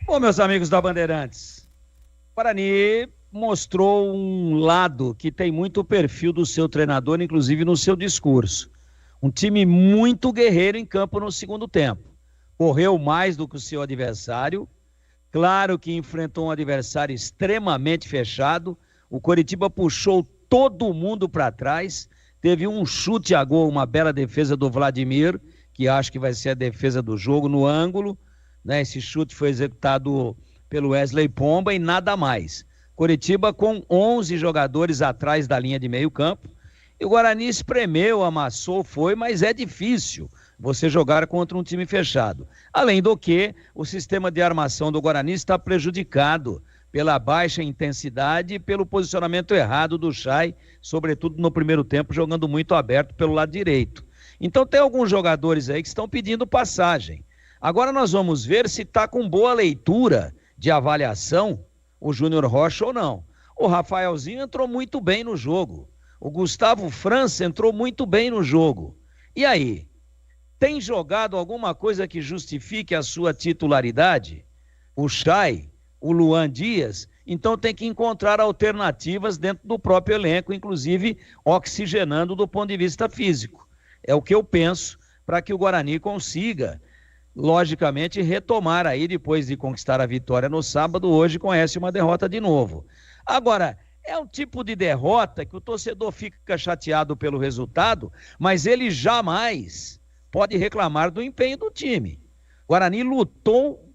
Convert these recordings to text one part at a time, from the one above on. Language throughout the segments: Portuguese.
Bom, meus amigos da Bandeirantes, o Guarani mostrou um lado que tem muito o perfil do seu treinador, inclusive no seu discurso. Um time muito guerreiro em campo no segundo tempo. Correu mais do que o seu adversário. Claro que enfrentou um adversário extremamente fechado. O Coritiba puxou todo mundo para trás. Teve um chute a gol, uma bela defesa do Vladimir, que acho que vai ser a defesa do jogo, no ângulo. Esse chute foi executado pelo Wesley Pomba e nada mais. Coritiba com 11 jogadores atrás da linha de meio campo. E o Guarani espremeu, amassou, mas é difícil você jogar contra um time fechado. Além do que, o sistema de armação do Guarani está prejudicado pela baixa intensidade e pelo posicionamento errado do Chay, sobretudo no primeiro tempo, jogando muito aberto pelo lado direito. Então tem alguns jogadores aí que estão pedindo passagem. Agora nós vamos ver se está com boa leitura de avaliação o Júnior Rocha ou não. O Rafaelzinho entrou muito bem no jogo. O Gustavo França entrou muito bem no jogo. E aí? Tem jogado alguma coisa que justifique a sua titularidade? O Chay, o Luan Dias? Então tem que encontrar alternativas dentro do próprio elenco, inclusive oxigenando do ponto de vista físico. É o que eu penso para que o Guarani consiga, logicamente, retomar aí, depois de conquistar a vitória no sábado, hoje conhece uma derrota de novo. Agora, é um tipo de derrota que o torcedor fica chateado pelo resultado, mas ele jamais pode reclamar do empenho do time. O Guarani lutou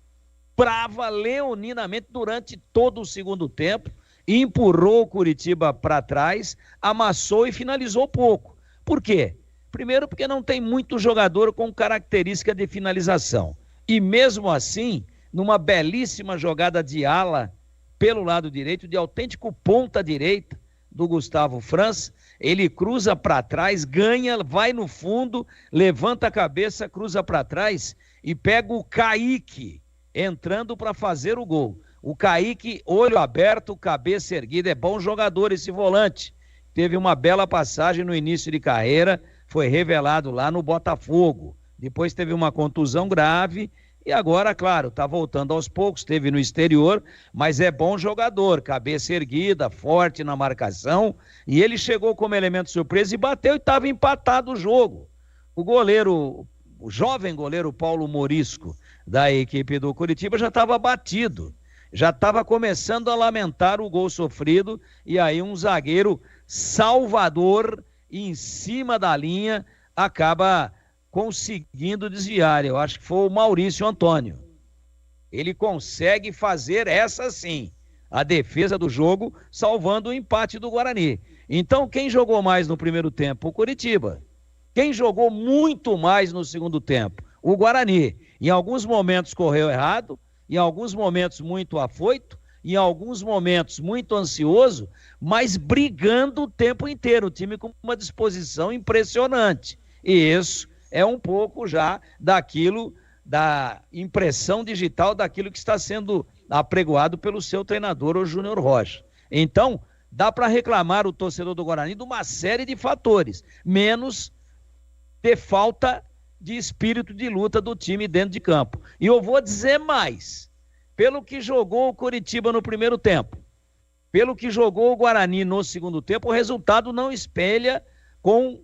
brava, leoninamente durante todo o segundo tempo, empurrou o Coritiba para trás, amassou e finalizou pouco. Por quê? Primeiro porque não tem muito jogador com característica de finalização. E mesmo assim, numa belíssima jogada de ala pelo lado direito, de autêntico ponta direita do Gustavo França, ele cruza para trás, ganha, vai no fundo, levanta a cabeça, cruza para trás e pega o Kaique entrando para fazer o gol. O Kaique, olho aberto, cabeça erguida, é bom jogador esse volante. Teve uma bela passagem no início de carreira, foi revelado lá no Botafogo. Depois teve uma contusão grave e agora, claro, está voltando aos poucos, esteve no exterior, mas é bom jogador, cabeça erguida, forte na marcação, e ele chegou como elemento surpresa e bateu e estava empatado o jogo. O goleiro, o jovem goleiro Paulo Morisco, da equipe do Coritiba, já estava batido, já estava começando a lamentar o gol sofrido, e aí um zagueiro salvador em cima da linha acaba conseguindo desviar. Eu acho que foi o Maurício Antônio. Ele consegue fazer essa sim, a defesa do jogo, salvando o empate do Guarani. Então quem jogou mais no primeiro tempo? O Coritiba. Quem jogou muito mais no segundo tempo? O Guarani. Em alguns momentos correu errado, em alguns momentos muito afoito, em alguns momentos muito ansioso, mas brigando o tempo inteiro, o time com uma disposição impressionante. E isso é um pouco já daquilo, da impressão digital daquilo que está sendo apregoado pelo seu treinador, o Júnior Rocha. Então, dá para reclamar o torcedor do Guarani de uma série de fatores, menos de falta de espírito de luta do time dentro de campo. E eu vou dizer mais, pelo que jogou o Coritiba no primeiro tempo, pelo que jogou o Guarani no segundo tempo, o resultado não espelha com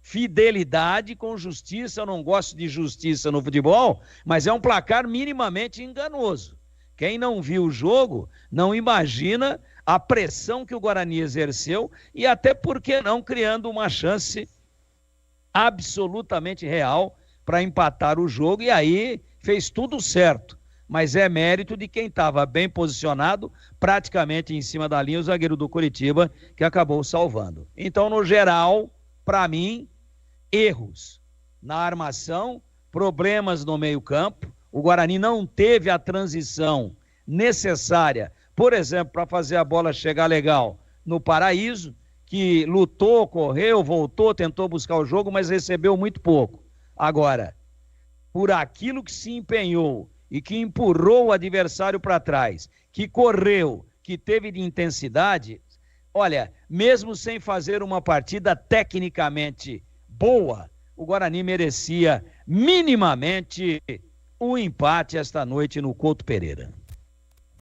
fidelidade, com justiça. Eu não gosto de justiça no futebol, mas é um placar minimamente enganoso. Quem não viu o jogo não imagina a pressão que o Guarani exerceu e até porque não criando uma chance absolutamente real para empatar o jogo, e aí fez tudo certo. Mas é mérito de quem estava bem posicionado, praticamente em cima da linha, o zagueiro do Coritiba, que acabou salvando. Então, no geral, para mim, erros na armação, problemas no meio-campo. O Guarani não teve a transição necessária, por exemplo, para fazer a bola chegar legal no Paraíso, que lutou, correu, voltou, tentou buscar o jogo, mas recebeu muito pouco. Agora, por aquilo que se empenhou e que empurrou o adversário para trás, que correu, que teve de intensidade, olha, mesmo sem fazer uma partida tecnicamente boa, o Guarani merecia minimamente o empate esta noite no Couto Pereira.